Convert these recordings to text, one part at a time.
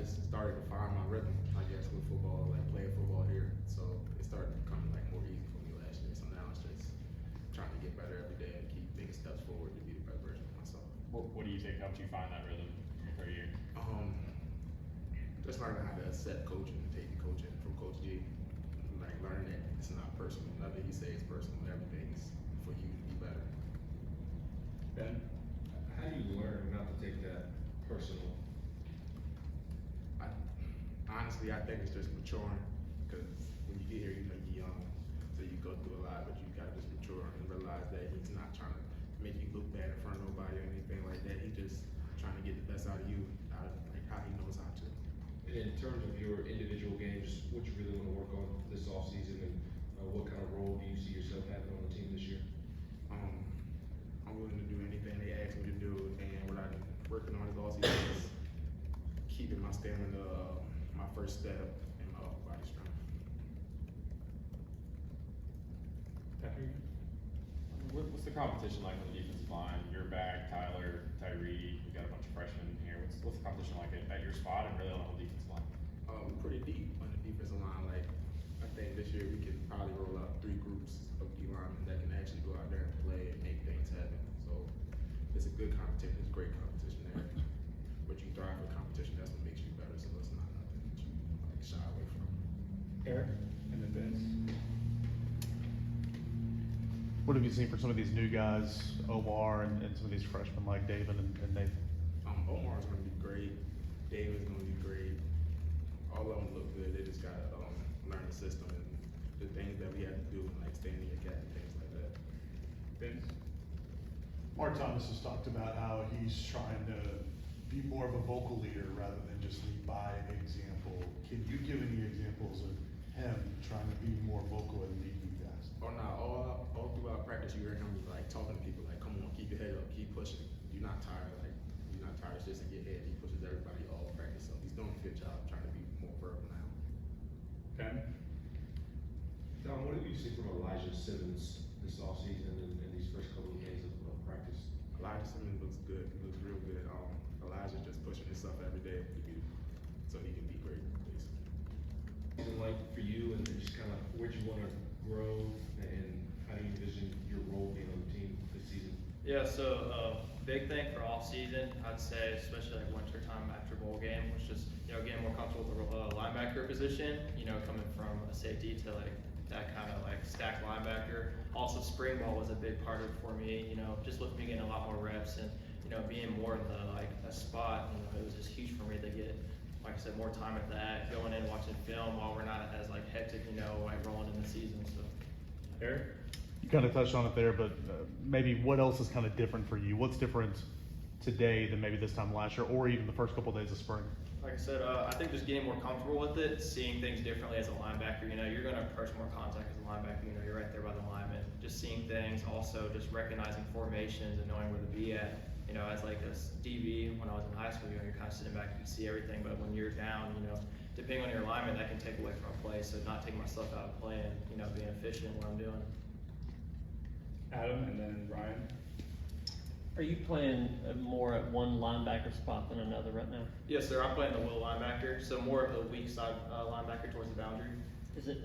just started to find my rhythm, I guess, with football, like playing football here. So it started becoming like more easy for me last year. So now it's just trying to get better every day and keep taking steps forward to be the better version of myself. What do you think helped you find that rhythm in your third year? Just learning how to accept coaching and taking coaching from Coach G. Like learning that it's not personal. Nothing you say is personal. Everything is for you to be better. Ben? How do you learn not to take that personal? Honestly, I think it's just maturing, because when you get here, you know you're young, so you go through a lot, but you gotta just mature and realize that he's not trying to make you look bad in front of nobody or anything like that. He's just trying to get the best out of you, like how he knows how to. And in terms of your individual games, what you really want to work on this offseason, and what kind of role do you see yourself having on the team this year? I'm willing to do anything they ask me to do, and what I've been working on this offseason is keeping my stamina, my first step, and my upper body strength. What's the competition like on the defensive line? You're back, Tyler, Tyree, we got a bunch of freshmen here. What's the competition like at your spot and really on the whole defensive line? We're pretty deep on the defensive line. Like, I think this year we can probably roll out 3 groups of D linemen that can actually go out there and play and make things happen. So it's a good competition. It's great competition there. But you thrive for competition. That's what makes you better. So it's not nothing that you like shy away from. Eric and then Vince. What have you seen for some of these new guys, Omar and some of these freshmen like David and Nathan? Omar's going to be great. David's going to be great. All of them look good. They just got to learn the system and the things that we have to do, like standing your gap and things like that. Vince? Mark Thomas has talked about how he's trying to be more of a vocal leader rather than just lead by example. Can you give any examples of him trying to be more vocal and lead you guys? Oh no, all throughout practice you hear him like talking to people like, come on, keep your head up, keep pushing. You're not tired, like you're not tired, it's just in your head. He pushes everybody all practice, so he's doing a good job trying to be more verbal now. Ben? Don, what have you seen from Elijah Simmons this offseason and these first couple of days of practice? Elijah Simmons looks good. He looks real good. Elijah's just pushing himself every day so he can be great, basically. Season like for you, and just kind of where do you want to grow, and how do you envision your role being on the team this season? Yeah, so big thing for off season, I'd say, especially like winter time after bowl game, was just getting more comfortable with the linebacker position. Coming from a safety to like that kind of like stacked linebacker. Also, spring ball was a big part of it for me. Just with me getting a lot more reps and being more in the like a spot. It was just huge for me to get, like I said, more time at that, going in watching film while we're not as like hectic, like rolling in the season. So. Eric? You kind of touched on it there, but maybe what else is kind of different for you? What's different today than maybe this time last year, or even the first couple of days of spring? Like I said, I think just getting more comfortable with it, seeing things differently as a linebacker. You're going to approach more contact as a linebacker. You're right there by the lineman. Just seeing things, also just recognizing formations and knowing where to be at. As like a DB, when I was in high school, you're kind of sitting back, you can see everything. But when you're down, depending on your alignment, that can take away from a play. So not taking myself out of play and being efficient in what I'm doing. Adam and then Ryan. Are you playing more at one linebacker spot than another right now? Yes, sir. I'm playing the will linebacker, so more of the weak side linebacker towards the boundary. Is it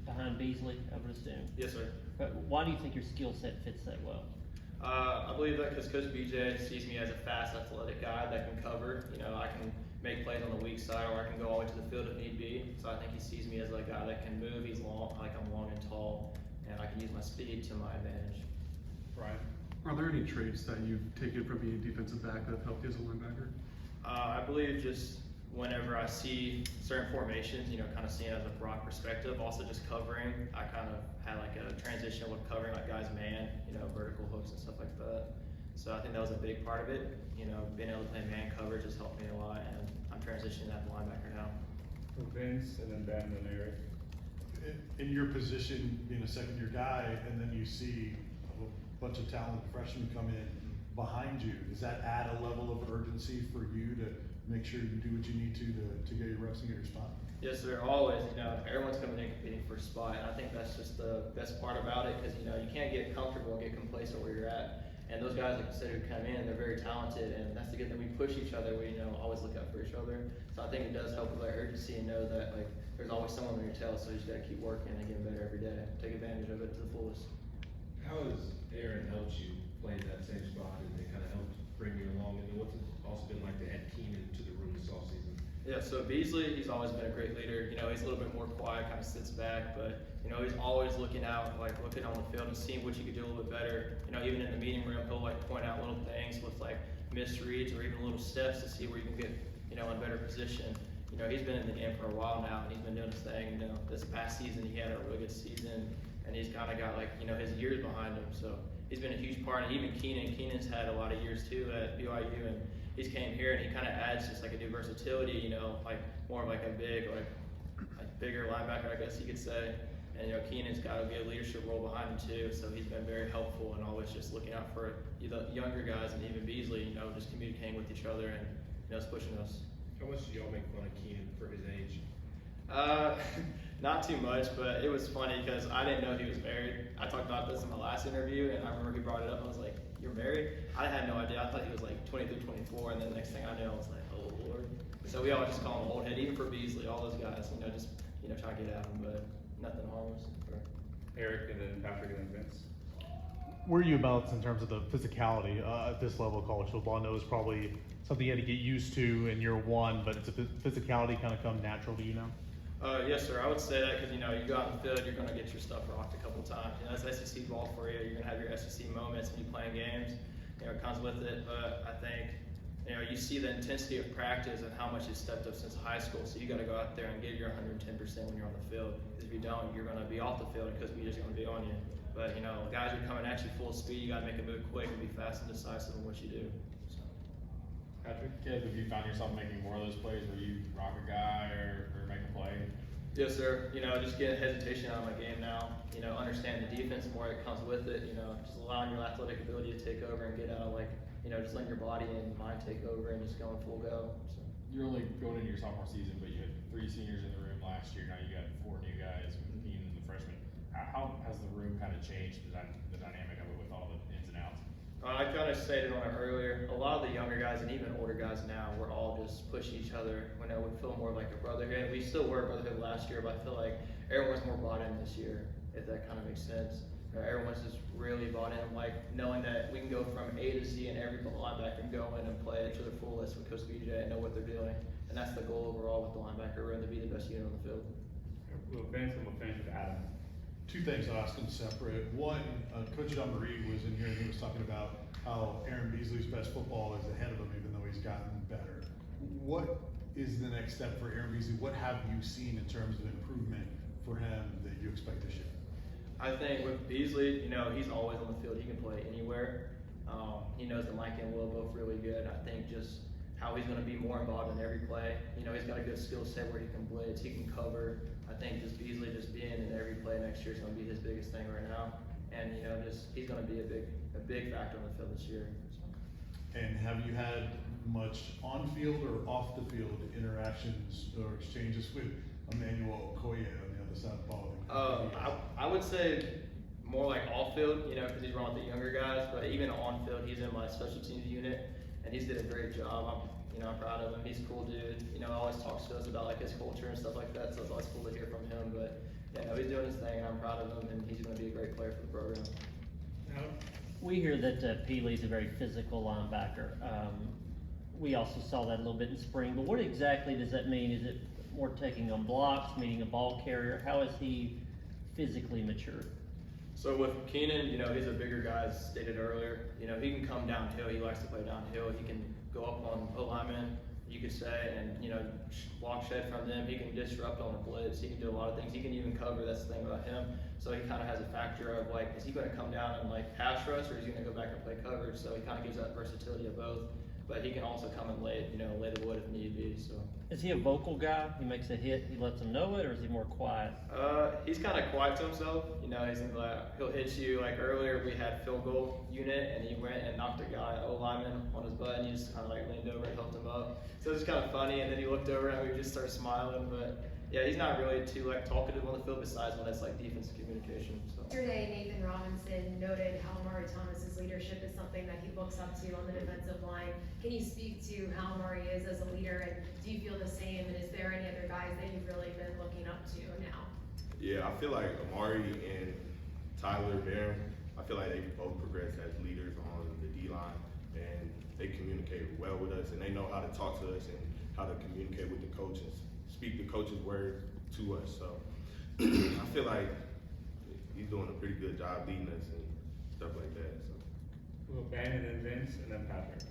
behind Beasley, I would assume? Yes, sir. Why do you think your skill set fits that well? I believe that because Coach BJ sees me as a fast, athletic guy that can cover. I can make plays on the weak side, or I can go all the way to the field if need be. So I think he sees me as a guy that can move. He's long, like I'm long and tall, and I can use my speed to my advantage. Ryan? Are there any traits that you've taken from being a defensive back that have helped you as a linebacker? I believe just whenever I see certain formations, kind of seeing it as a broad perspective. Also just covering, I kind of had like a transition with covering like guys man, vertical hooks and stuff like that. So I think that was a big part of it. Being able to play man coverage has helped me a lot, and I'm transitioning that to linebacker now. So Vince and then Ben and then Eric. In your position, being a second-year guy, and then you see a bunch of talented freshmen come in behind you, does that add a level of urgency for you to make sure you do what you need to get your reps and get your spot? Yes, sir. Always. Everyone's coming in competing for a spot, and I think that's just the best part about it, because you can't get comfortable and get complacent where you're at. And those guys, like I said, who come in, they're very talented, and that's the good thing. We push each other. We, always look out for each other. So I think it does help with like urgency and know that like there's always someone on your tail. So you just gotta keep working and getting better every day. Take advantage of it to the fullest. How has Arion helped you play in that same spot and it kind of helped bring you along? And what's it also been like to add Keenan to the room this offseason? Yeah, so Beasley, he's always been a great leader. He's a little bit more quiet, kind of sits back, but he's always looking out, like looking on the field and seeing what you could do a little bit better. Even in the meeting room, he'll like point out little things with like misreads or even little steps to see where you can get, in a better position. He's been in the game for a while now, and he's been doing his thing. This past season, he had a really good season, and he's kind of got like, his years behind him. So he's been a huge part, and even Keenan's had a lot of years too at BYU, and he's came here and he kind of adds just like a new versatility, like more of like a big, like bigger linebacker, I guess you could say. And Keenan's got a good leadership role behind him too, so he's been very helpful and always just looking out for the younger guys, and even Beasley, just communicating with each other and pushing us. How much did y'all make fun of Keenan for his age? Not too much, but it was funny because I didn't know he was married. I talked about this in my last interview, and I remember he brought it up. I was like, "You're married?" I had no idea. I thought he was like 23, 24, and then the next thing I knew, I was like, "Oh Lord!" So we always just call him old head, even for Beasley, all those guys. Just try to get at him, but nothing harmless. Eric, and then Patrick, and then Vince. Where are you about in terms of the physicality at this level of college football? I know it's probably something you had to get used to in year one, but it's a physicality kind of come natural to you now? Yes, sir. I would say that because you go out in the field, you're going to get your stuff rocked a couple times. It's SEC ball for you. You're going to have your SEC moments when you playing games. It comes with it. But I think you see the intensity of practice and how much you've stepped up since high school. So you got to go out there and get your 110% when you're on the field. Because if you don't, you're going to be off the field because we're just going to be on you. But guys are coming at you full speed. You got to make a move quick and be fast and decisive in what you do. So. Patrick, Kalib, have you found yourself making more of those plays where you rock a guy or make a play? Yes, sir. Just getting hesitation out of my game now. Understand the defense more that comes with it. Just allowing your athletic ability to take over and get out, just letting your body and mind take over and just going full go. So. You're only going into your sophomore season, but you had 3 seniors in the room last year. Now you got 4 new guys, with Keenan and the freshman. How has the room kind of changed the dynamic of it with all the ins and outs? I kind of stated on it earlier. A lot of the younger guys and even older guys now, we're all just pushing each other. We feel more like a brotherhood. We still were a brotherhood last year, but I feel like everyone's more bought in this year, if that kind of makes sense. Everyone's just really bought in, knowing that we can go from A to Z and every linebacker can go in and play it to their fullest with Coach BJ and know what they're doing. And that's the goal overall with the linebacker room, to be the best unit on the field. Well, Vince, and we'll finish with Adam. 2 things I'll ask them separate. One, Coach Dominic was in here and he was talking about how Aaron Beasley's best football is ahead of him, even though he's gotten better. What is the next step for Aaron Beasley? What have you seen in terms of improvement for him that you expect this year? I think with Beasley, he's always on the field. He can play anywhere. He knows that Mike and Will both really good. I think just how he's going to be more involved in every play. He's got a good skill set where he can blitz, he can cover. I think just Beasley just being in every play next year is going to be his biggest thing right now. And he's going to be a big factor on the field this year. So. And have you had much on-field or off-the-field interactions or exchanges with Emmanuel Okoye on the other side of the ball? I would say more like off-field, because he's running with the younger guys. But even on-field, he's in my special teams unit, and he's did a great job. I'm proud of him. He's a cool dude. Always talks to us about his culture and stuff like that. So it's always cool to hear from him. But he's doing his thing, and I'm proud of him, and he's going to be a great player for the program. We hear that Peely's a very physical linebacker. We also saw that a little bit in spring, but what exactly does that mean? Is it more taking on blocks, meaning a ball carrier? How is he physically mature? So with Keenan, he's a bigger guy, as stated earlier. He can come downhill. He likes to play downhill. He can go up on O-linemen, you could say, and, block shed from them. He can disrupt on a blitz. He can do a lot of things. He can even cover. That's the thing about him. So he kind of has a factor of, is he going to come down and, pass rush, or is he going to go back and play coverage? So he kind of gives that versatility of both. But he can also come and lay the wood if need be. So. Is he a vocal guy? He makes a hit, he lets them know it, or is he more quiet? He's kind of quiet to himself. He'll hit you. Earlier, we had field goal unit, and he went and knocked a guy, O-lineman, on his butt, and he just kind of leaned over and helped him up. So it was kind of funny. And then he looked over and we just started smiling. But yeah, he's not really too like talkative on the field besides when it's like defensive communication. So. Yesterday, Nathan Robinson noted how Murray Thomas's leadership is something that he looks up to on the defensive line. Can you speak to how Murray is as a leader, and do you feel the same? And is there any other guys that you've really been looking up to now? Yeah, I feel like Amari and Tyler Barron, I feel like they both progressed as leaders on the D-line, and they communicate well with us, and they know how to talk to us and how to communicate with the coaches, speak the coach's word to us. So I feel like he's doing a pretty good job leading us and stuff like that. So. We'll go Ben and then Vince and then Patrick.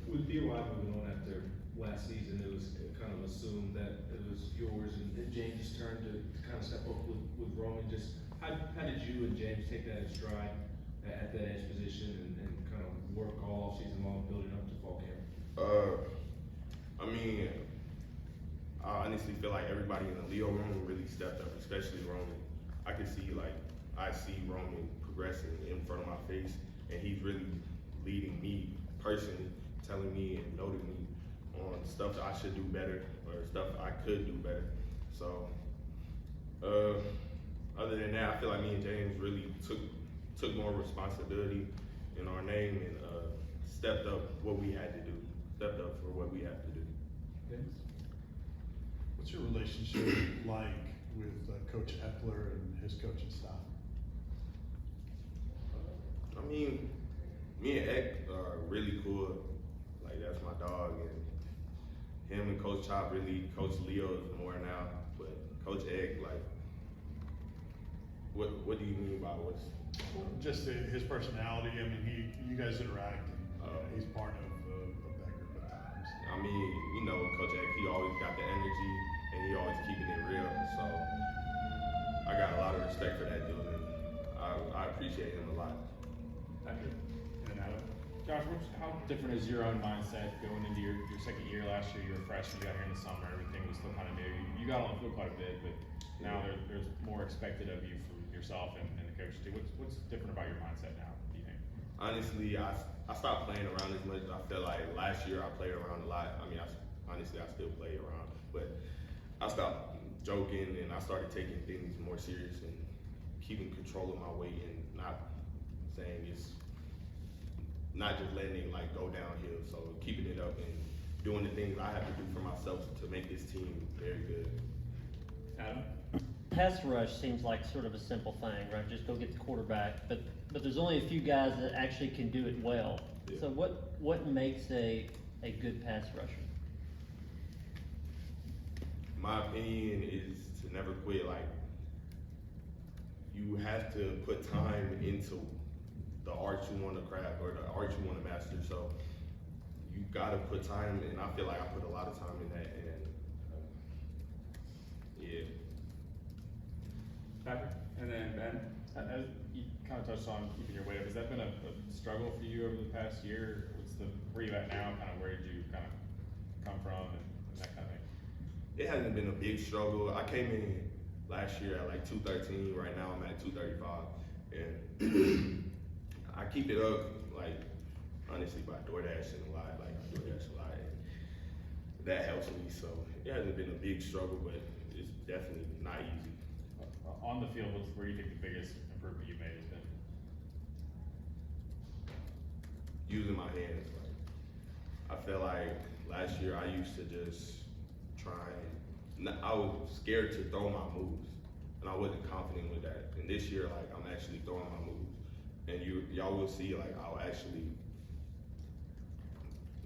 With Theo moving on after last season, it was kind of assumed that it was yours and James' turn to kind of step up with Roman. Just how did you and James take that in stride at that edge position and kind of work all season long building up to fall camp? I mean, I honestly feel like everybody in the Leo room really stepped up, especially Roman. I can see I see Roman progressing in front of my face, and he's really leading me personally, telling me and noting me on stuff that I should do better or stuff I could do better. So, other than that, I feel like me and James really took more responsibility in our name and stepped up what we had to do, stepped up for what we had to do. Vince? What's your relationship like with Coach Eckler and his coaching staff? I mean, me and Eck are really cool. Like, that's my dog, and him and Coach Chop really, Coach Leo is more now, but Coach Eck, like, what do you mean by what's? Just his personality. I mean, you guys interact, and he's part of that group at times. I mean, you know, Coach Eck, he always got the energy, and he always keeping it real. So I got a lot of respect for that dude, and I appreciate him a lot. Patrick and then Adam. Josh, how different is your own mindset going into your second year? Last year, you were a freshman, you got here in the summer, everything was still kind of new. You got on the field quite a bit, but now there's more expected of you from yourself and the coach too. What's different about your mindset now, do you think? Honestly, I stopped playing around as much. I feel like last year I played around a lot. I mean, honestly, I still play around, but I stopped joking and I started taking things more serious and keeping control of my weight and not saying it's not just letting it like go downhill. So keeping it up and doing the things I have to do for myself to make this team very good. Adam? Pass rush seems like sort of a simple thing, right? Just go get the quarterback, but there's only a few guys that actually can do it well. Yeah. So what makes a good pass rusher? My opinion is to never quit. Like, you have to put time into the art you want to craft or the art you want to master. So you gotta put time, and I feel like I put a lot of time in that. And yeah. Patrick and then Ben. As you kind of touched on keeping your weight up, has that been a struggle for you over the past year? Where you at now? Kind of where did you kind of come from and that kind of thing? It hasn't been a big struggle. I came in last year at like 213. Right now I'm at 235, and I keep it up like honestly by DoorDashing a lot. Like I DoorDash a lot, and that helps me. So it hasn't been a big struggle, but it's definitely not easy. On the field, where do you think the biggest improvement you made has been? Using my hands. Like, I feel like last year I used to just try and I was scared to throw my moves, and I wasn't confident with that. And this year, like I'm actually throwing my moves, and y'all will see like I'll actually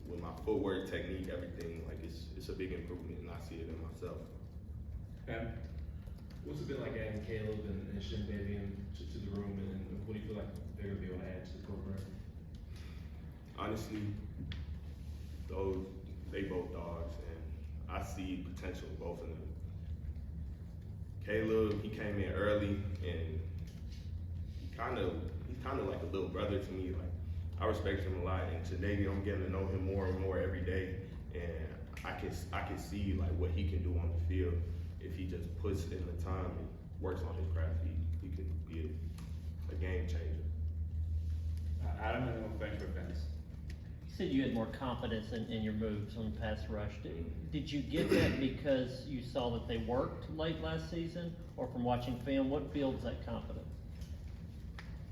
with my footwork, technique, everything. Like it's a big improvement, and I see it in myself. Ben. What's it been like adding Kalib and Shin Baby to the room, and what do you feel like they're gonna be able to add to the program? Honestly, they both dogs, and I see potential in both of them. Kalib, he came in early, and he's kind of like a little brother to me. Like I respect him a lot, and today I'm getting to know him more and more every day, and I can see like what he can do on the field. If he just puts in the time and works on his craft, he could be a game changer. Adam and then we'll finish with Vince. said you had more confidence in your moves on pass rush. Did you get that because you saw that they worked late last season, or from watching film? What builds that confidence?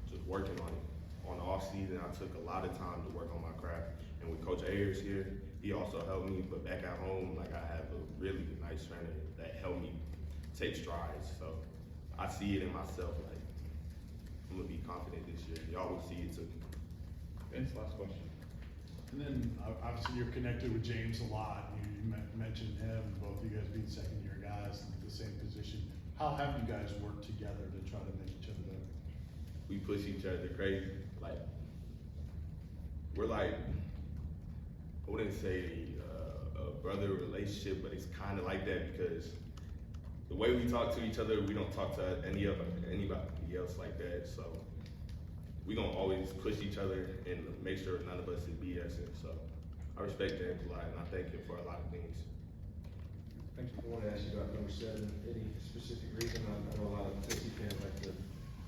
Just working on it. On the off season, I took a lot of time to work on my craft. And with Coach Ayers here, he also helped me. But back at home, like, I have a really nice trainer that helped me take strides. So I see it in myself. Like, I'm gonna be confident this year. Y'all will see it too. Vince, last question. And then obviously you're connected with James a lot. You mentioned him, both you guys being second year guys in the same position. How have you guys worked together to try to make each other better? We push each other crazy. Like, we're like, I wouldn't say a brother relationship, but it's kind of like that because the way we talk to each other, we don't talk to anybody else like that. So we gonna always push each other and make sure none of us is BSing. So I respect James a lot, and I thank him for a lot of things. Thank you. I want to ask you about number 7. Any specific reason? I know a lot of Tennessee fans like to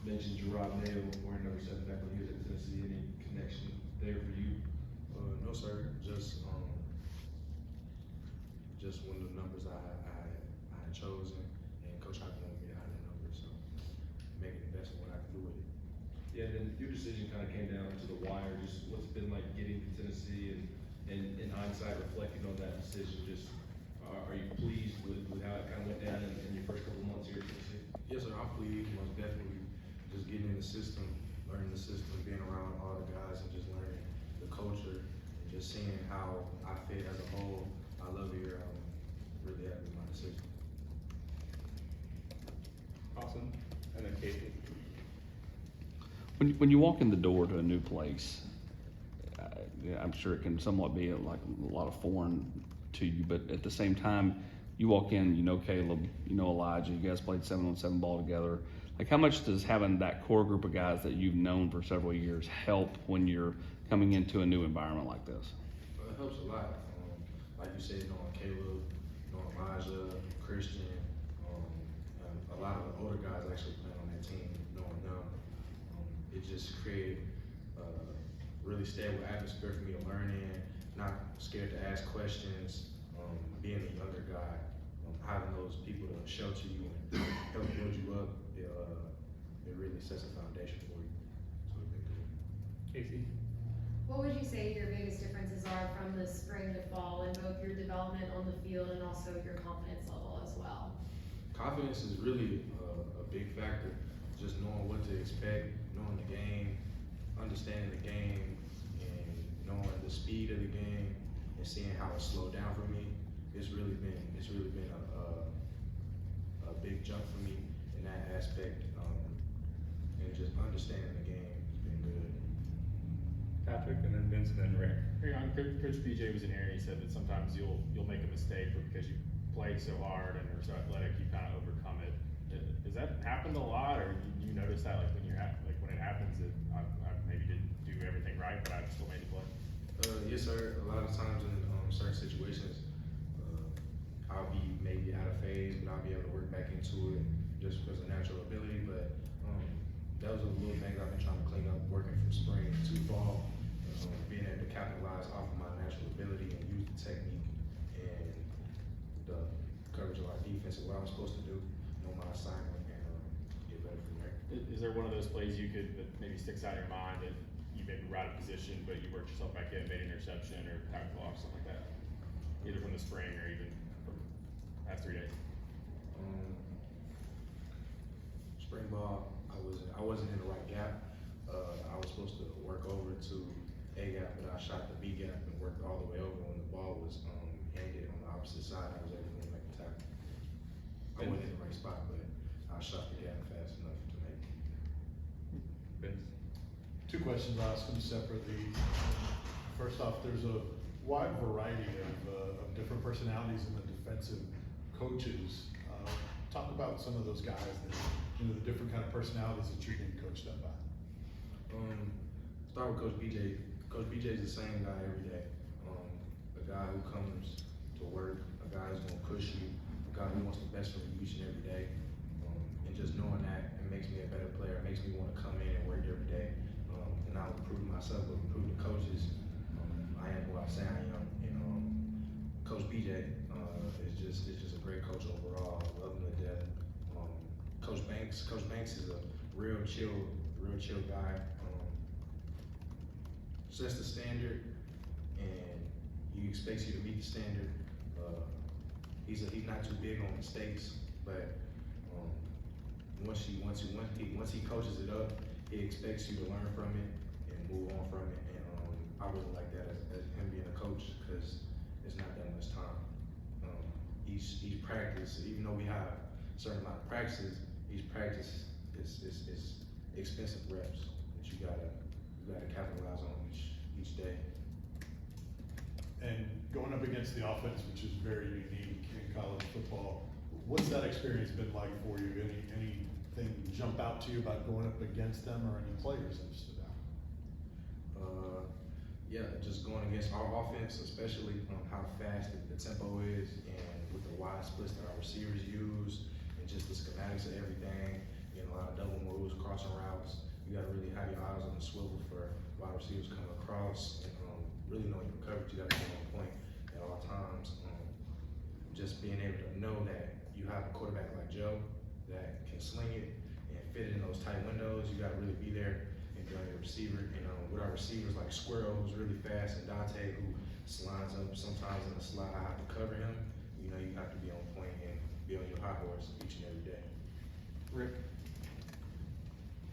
mention Gerard Mayo wearing number 7 back when he was at Tennessee. Any connection there for you? No, sir. Just one of the numbers I had chosen, and Coach Hockey wanted me to have that number, so making the best of what I can do with it. Yeah, then your decision kind of came down to the wire. Just what's it been like getting to Tennessee, and in hindsight, reflecting on that decision, just are you pleased with how it kind of went down in your first couple months here at Tennessee? Yes, sir. I'm pleased. Most definitely, just getting in the system, learning the system, being around all the guys, and just learning the culture, and just seeing how I fit as a whole. I love it here. I'm really happy with my decision. Awesome. And then Casey. When you walk in the door to a new place, yeah, I'm sure it can somewhat be like a lot of foreign to you, but at the same time, you walk in, you know Kalib, you know Elijah, you guys played 7-on-7 ball together. Like, how much does having that core group of guys that you've known for several years help when you're coming into a new environment like this? It helps a lot. Like you said, knowing Kalib, knowing Elijah, Christian, and a lot of the older guys actually playing on that team, knowing them. It just created a really stable atmosphere for me to learn in, not scared to ask questions, being a younger guy, having those people to shelter you and help build you up, it really sets a foundation for you. So it's been good. Casey. What would you say your biggest differences are from the spring to fall in both your development on the field and also your confidence level as well? Confidence is really a big factor. Just knowing what to expect, knowing the game, understanding the game, and knowing the speed of the game, and seeing how it slowed down for me. It's really been a big jump for me in that aspect, and just understanding the game has been good. Patrick, and then Vince, and then Rick. Arion, Coach BJ was in here and he said that sometimes you'll make a mistake, but because you play so hard and are so athletic, you kind of overcome it. Does that happen a lot, or do you notice that like when when it happens that I maybe didn't do everything right, but I still made the play? Yes, sir. A lot of times in certain situations, I'll be maybe out of phase, but I'll be able to work back into it just because of natural ability. But those are the little things I've been trying to clean up, working from spring to fall, being able to capitalize off of my natural ability and use the technique and the coverage of our defense and what I'm supposed to do, know my assignment, and get better from there. Is there one of those plays you could that maybe sticks out in your mind that you maybe were out of position, but you worked yourself back in, made an interception or tackle off, something like that? Either from the spring or even from the past 3 days. Spring ball, I wasn't in the right gap. I was supposed to work over to A gap, but I shot the B gap and worked all the way over. When the ball was handed on the opposite side, I was able to make the tackle. I wasn't in the right spot, but I shot the gap fast enough to make it. Vince. 2 questions, I'll ask them separately. First off, there's a wide variety of different personalities in the defensive coaches. Talk about some of those guys that, the different kind of personalities that you're being coached up by. Start with Coach BJ. Coach BJ is the same guy every day. A guy who comes to work, a guy who's gonna push you, a guy who wants the best from you each and every day. And just knowing that, it makes me a better player. It makes me want to come in and work every day. And not improve myself, but improve the coaches. I is just a great coach overall. I love him to death. Coach Banks is a real chill guy. Sets the standard, and he expects you to meet the standard. He's not too big on mistakes, but once he coaches it up, he expects you to learn from it and move on from it. And I really like that as him being a coach, because it's not that much time. Each practice, even though we have a certain amount of practices, each practice is expensive reps that you gotta capitalize on each day. And going up against the offense, which is very unique in college football, what's that experience been like for you? Anything jump out to you about going up against them, or any players that stood out? Yeah, just going against our offense, especially how fast the tempo is, and with the wide splits that our receivers use, and just the schematics of everything, a lot of double moves, crossing routes. You gotta really have your eyes on the swivel for wide receivers coming across, and really knowing your coverage. You gotta be on point at all times. Just being able to know that you have a quarterback like Joe that can sling it and fit it in those tight windows. You gotta really be there and be on your receiver. And with our receivers like Squirrel, who's really fast, and Dante, who slides up sometimes in the slot, I have to cover him. You have to be on point and be on your high horse each and every day. Rick?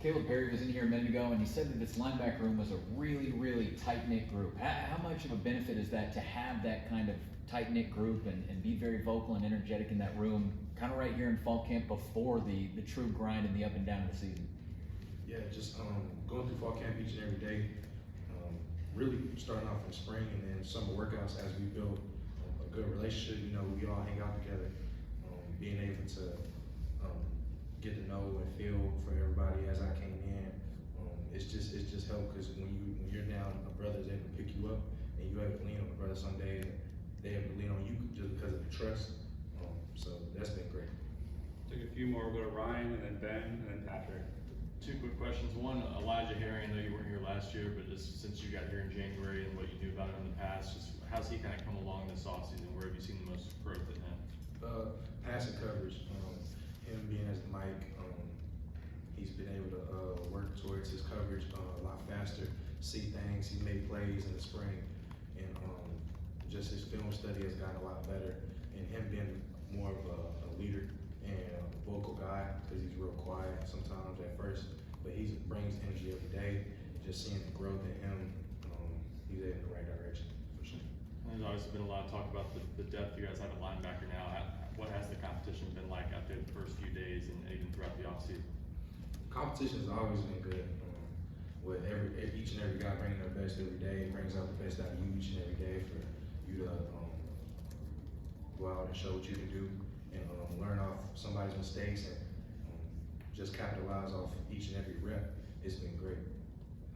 Kalib Perry was in here a minute ago, and he said that this linebacker room was a really, really tight-knit group. How much of a benefit is that to have that kind of tight-knit group and be very vocal and energetic in that room, kind of right here in fall camp before the true grind and the up and down of the season? Yeah, just going through fall camp each and every day, really starting off in spring and then summer workouts as we build a good relationship. We all hang out together, being able to get to know and feel for everybody as I came in. It's just helped, because when you're down, a brother's able to pick you up, and you have to lean on a brother some days. They have to lean on you just because of the trust. So that's been great. Took a few more. We'll go to Ryan, and then Ben, and then Patrick. Two quick questions. One, Elijah Herring, I know you weren't here last year, but just since you got here in January and what you knew about him in the past, just how's he kind of come along this offseason? Where have you seen the most growth in him? Passing coverage, him being as Mike, he's been able to work towards his coverage a lot faster, see things. He made plays in the spring, and just his film study has gotten a lot better. And him being more of a leader and a vocal guy, because he's real quiet sometimes at first, but he brings energy every day. Just seeing the growth in him, he's in the right direction for sure. There's obviously been a lot of talk about the depth you guys have at linebacker now. What has the competition been like out there the first few days and even throughout the offseason? Competition has always been good. With each and every guy bringing their best every day, it brings out the best out of you each and every day for you to go out and show what you can do, and learn off somebody's mistakes, and just capitalize off each and every rep. It's been great.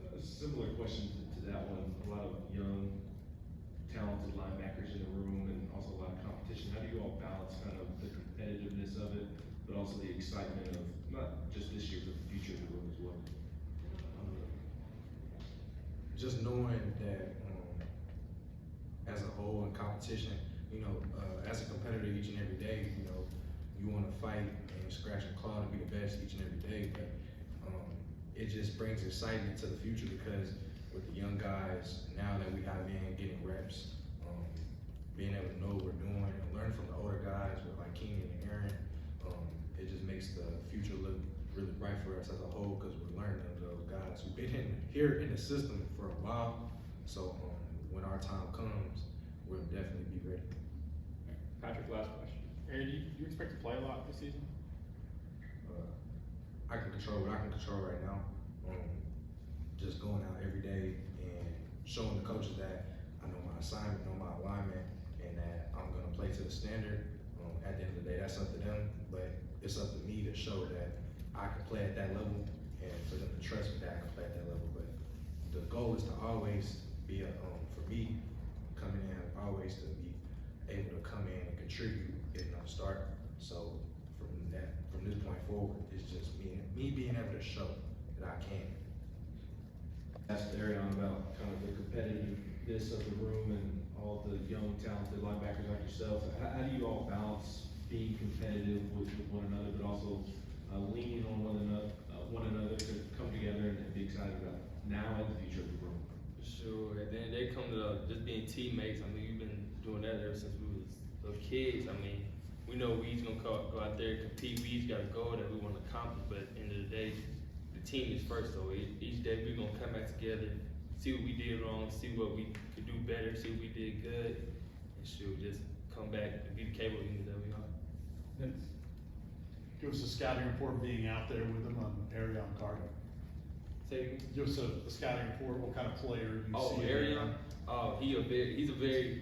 A similar question to that one. A lot of young, talented linebackers in the room, and also a lot of competition. How do you all balance kind of the competitiveness of it, but also the excitement of not just this year, but the future of the room as well? Just knowing that as a whole in competition, as a competitor each and every day, you want to fight and scratch and claw to be the best each and every day, but it just brings excitement to the future, because with the young guys now that we have in getting reps, being able to know what we're doing and learn from the older guys with like Keenan and Arion, it just makes the future look really bright for us as a whole, because we're learning from those guys who've been here in the system for a while. So when our time comes, we'll definitely be ready. Patrick, last question. Aaron, do you expect to play a lot this season? I can control what I can control right now. Just going out every day and showing the coaches that I know my assignment, know my alignment, and that I'm gonna play to the standard. At the end of the day, that's up to them, but it's up to me to show that I can play at that level, and for them to trust me that I can play at that level. But the goal is to always be for me, coming in, always to be able to come in and contribute and start. So from this point forward, it's just me being able to show that I can. Asked Arion about kind of the competitiveness of the room and all the young, talented linebackers like yourselves. How do you all balance being competitive with one another, but also leaning on one another to come together and be excited about now and the future of the room? Sure, and then they come to just being teammates. I mean, we've been doing that ever since we was little kids. I mean, we know we each gonna go out there and compete. We each got a goal that we want to accomplish, but at the end of the day, the team is first. So each day we're gonna come back together, see what we did wrong, see what we could do better, see what we did good, and shoot, just come back and be the capable unit that we are. Give us a scouting report being out there with them on Arion Carter. Give us a scouting report, what kind of player you see. Arion? Oh, he's a very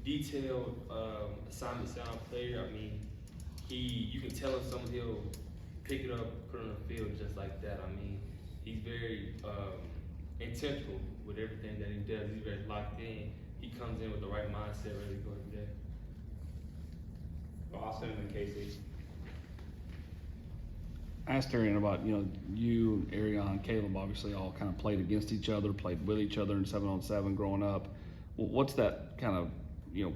detailed, assignment sound player. I mean, you can tell him something, he'll pick it up, put it on the field just like that. I mean, he's very intentional with everything that he does. He's very locked in. He comes in with the right mindset, ready to go every day. Austin and Casey. I asked Arion about, you, Arion, Kalib obviously all kind of played against each other, played with each other in 7-on-7 growing up. What's that kind of,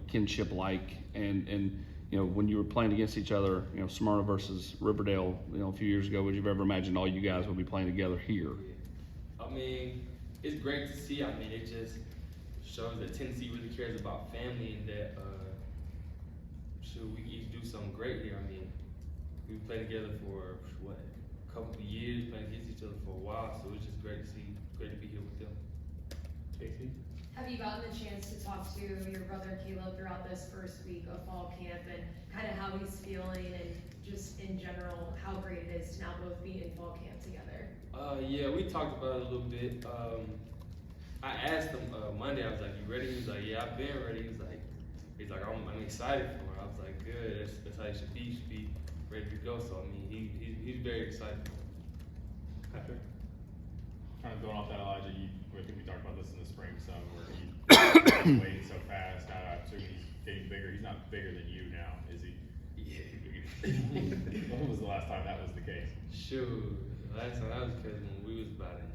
kinship like? And when you were playing against each other, Smyrna versus Riverdale, a few years ago, would you have ever imagined all you guys would be playing together here? I mean, it's great to see. I mean, it just shows that Tennessee really cares about family and that, we each do something great here. I mean, we played together for, a couple of years, playing against each other for a while, so it's just great to see, great to be here with them. Casey? Have you gotten the chance to talk to your brother Kalib throughout this first week of fall camp and kind of how he's feeling and just in general, how great it is to now both be in fall camp together? Yeah, we talked about it a little bit. I asked him Monday, I was like, you ready? He was like, yeah, I've been ready. He's like, I'm excited for it. I was like, good, that's how you should be. You should be ready to go. So, I mean, he's very excited. Patrick? Kind of going off that, Elijah, I think we talked about this in the spring some, where he weighed so fast. Now I assume he's getting bigger. He's not bigger than you now, is he? Yeah. When was the last time that was the case? Shoot, the last time that was because when we was about in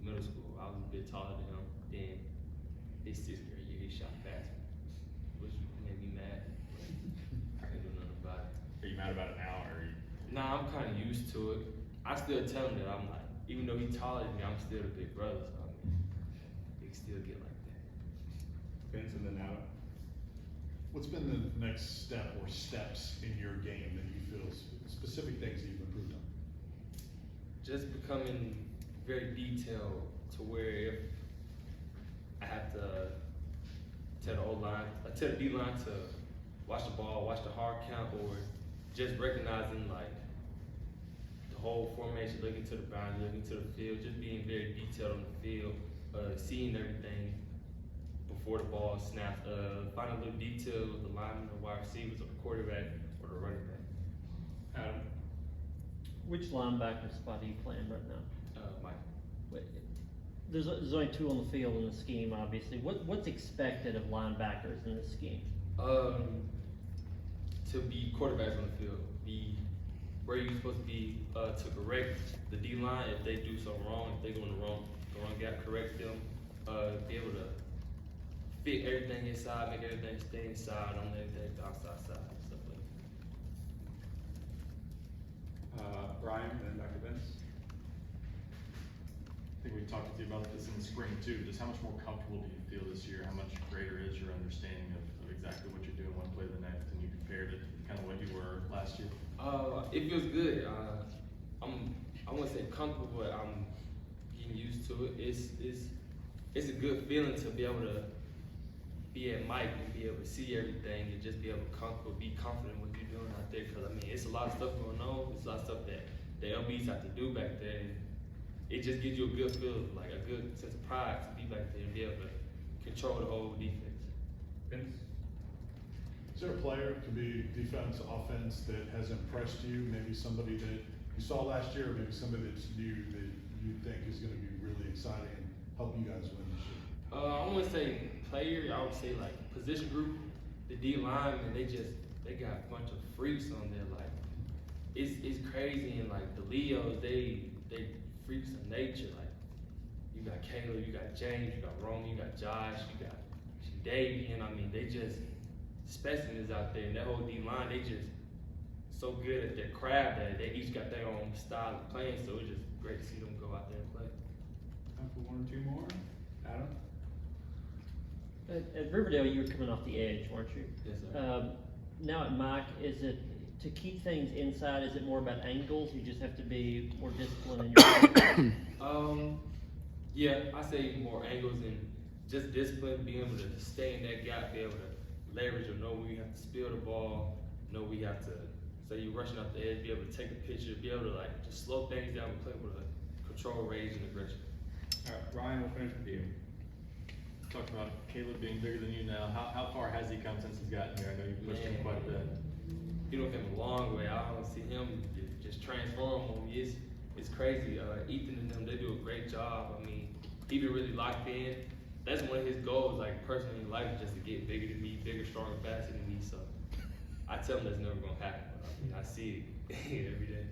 middle school, I was a bit taller than him. Then his 6th grade year, he shot past me, which made me mad. I can't do nothing about it. Are you mad about it now, or are you? Nah, I'm kind of used to it. I still tell him that I'm like, even though he's taller than me, I'm still the big brother. So I mean, he can still get like that. Vince and then Adam. What's been the next step or steps in your game that you feel specific things that you've improved on? Just becoming very detailed to where if I have to tell the O-line, tell the D-line to watch the ball, watch the hard count, or just recognizing like the whole formation, looking to the boundary, looking to the field, just being very detailed on the field, seeing everything before the ball snaps, finding a little detail with the linemen, the wide receivers, or the quarterback, or the running back. Adam? Which linebacker spot are you playing right now? Mike. Wait, there's only 2 on the field in the scheme, obviously. What's expected of linebackers in this scheme? To be quarterbacks on the field, be where you're supposed to be to correct the D-line if they do something wrong, if they go in the wrong gap, correct them, be able to fit everything inside, make everything stay inside, on everything outside side, and stuff like that. Brian and then Dr. Vince. I think we talked with you about this in the spring too. Just how much more comfortable do you feel this year? How much greater is your understanding of exactly what you're doing one play to the next, and you compared it to kind of what you were last year? It feels good. I wouldn't say comfortable, but I'm getting used to it. It's a good feeling to be able to be at Mike and be able to see everything and just be able to be confident in what you're doing out there. Because I mean, it's a lot of stuff going on. It's a lot of stuff that the LBs have to do back there. And it just gives you a good feel, like a good sense of pride to be back there and be able to control the whole defense. Vince? Is there a player, it could be defense, offense, that has impressed you? Maybe somebody that you saw last year, or maybe somebody that's new that you think is going to be really exciting and help you guys win this year? I wouldn't say player. I would say like position group, the D linemen. They got a bunch of freaks on there. Like it's crazy, and like the Leos, they freaks of nature. Like you got Caleb, you got James, you got Roman, you got Josh, you got day, and I mean, they just specimens out there, and that whole D line, they just so good at their craft that they each got their own style of playing. So it's just great to see them go out there and play. Time for one or two more. Adam? At Riverdale, you were coming off the edge, weren't you? Yes, sir. Now at Mike, is it to keep things inside? Is it more about angles? You just have to be more disciplined in your. Yeah, I say more angles and just discipline, being able to stay in that gap, be able to leverage or know when you have to spill the ball, know we have to, say you're rushing off the edge, be able to take a picture, be able to like just slow things down and play with a control, rage, and aggression. All right, Ryan, we'll finish with you. Talked about Kalib being bigger than you now. How far has he come since he's gotten here? I know you've pushed him quite a bit. He don't come a long way. I don't see him just transform on me. It's crazy. Ethan and them, they do a great job. I mean, he been really locked in. That's one of his goals, like personally in life, is just to get bigger than me, bigger, stronger, faster than me. So I tell him that's never gonna happen. But I mean, I see it every day.